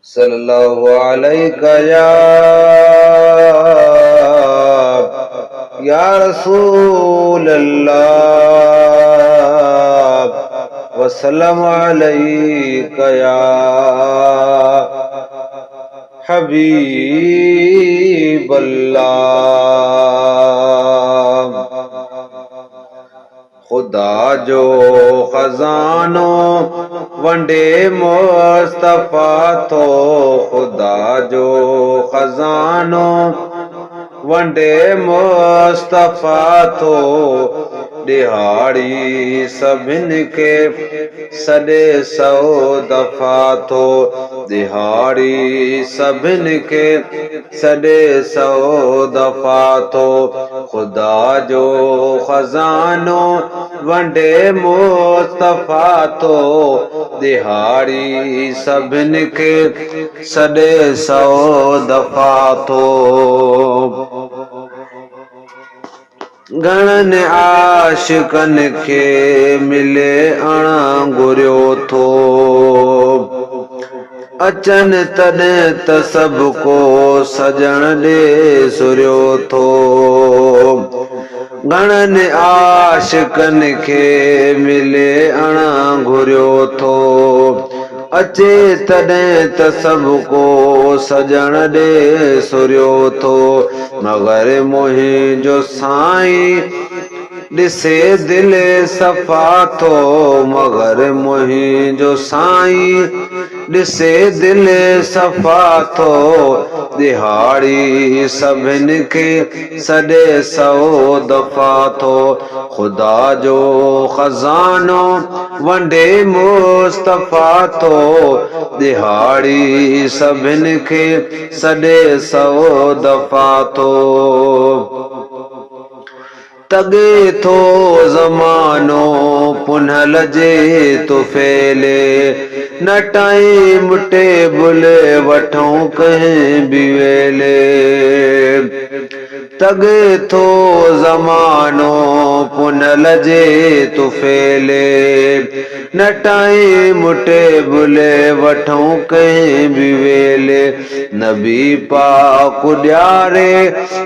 सल्लल्लाहु अलैका या रसूल अल्लाह वसल्लम अलैका या हबीब अल्लाह। खुदा जो खजानो वंडे मुस्तफा तो, खुदा जो खजानो वंडे मुस्तफा तो, दिहाड़ी सभिनि खे सॾे 100 दफ़ा थो, दिहाड़ी सभिनि खे सॾे 100 दफ़ा थो। खुदा जो खजानो वंडे मुस्तफा तो, दिहाड़ी सभिनि खे सॾे 100 दफ़ा थो। घणनि आशिकनि खे मिले अणघुरियो थो, अचनि तॾहिं त सभु को सजण ॾे सुरियो थो। घणनि आशिकनि खे मिले अणघुरियो थो, अचे तॾहिं त सभु को सजण ॾे सुरियो थो। मगर मुंहिंजो साईं ॾिसे दिलि सफ़ा थो, मगर मुंहिंजो साईं ॾिसे दिलि सफ़ा थो, दिहाड़ी सभिनि खे सॾे 100 दफ़ा थो। खुदा जो खजानो वंडे मुस्तफा तो, दिहाड़ी सभिनि खे सॾे 100 दफ़ा थो। तगे थो ज़मानो पुनहल जे तो फैले, न टाइम टेबल वठूं कंहिं बि वेले। तगे थो ज़मानो पुनहल जे तो फैले, न टाइम टेबल वठूं कंहिं बि वेले। नबी पाक ॾियारे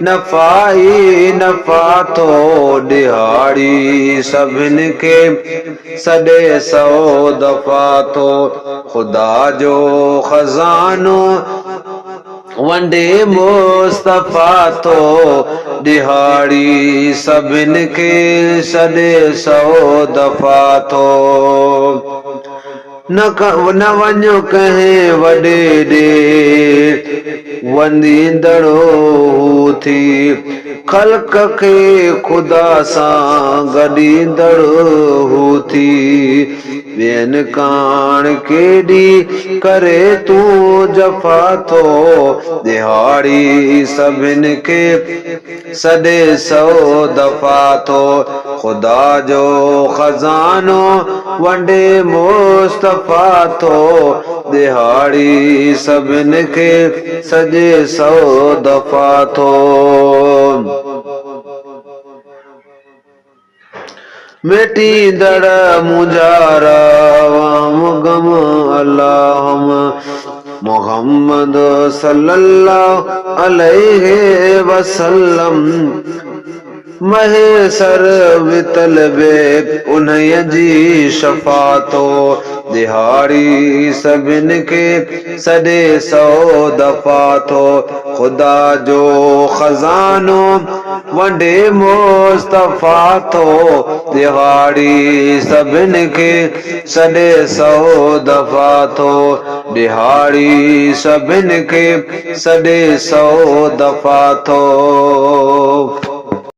नफ़ाई नफ़ा थो, दिहाड़ी सभिनि खे सॾे 100 दफ़ा थो। खुदा जो खजानो वंडे मुस्तफा तो, दिहाड़ी सभिनि खे सॾे 100 दफ़ा थो। न वञो कंहिं वॾे ॾे वंदींदड़ो थी, ख़ल्क़ खे ख़ुदा सां गॾींदड़ो थी। ॿियनि काण केॾी करे तूं जफ़ा थो, दिहाड़ी सभिनि खे सॾे 100 दफ़ा थो। खुदा जो खजानो वंडे मुस्तफा तो, दिहाड़ी सभिनि खे सॾे 100 दफ़ा थो। मिटींदड़ मुंहिंजा गम अल्लाहुम मोहम्मद सल्लल्लाहु अलैहि वसल्लम। महेसर वितलबे उन्हीअ जी शफ़ातो, दिहाड़ी सभिनि खे सॾे 100 दफ़ा थो। खुदा जो खजानो वंडे मुस्तफा तो, दिहाड़ी सभिनि खे सॾे 100 दफ़ा थो, दिहाड़ी सभिनि खे सॾे 100 दफ़ा थो।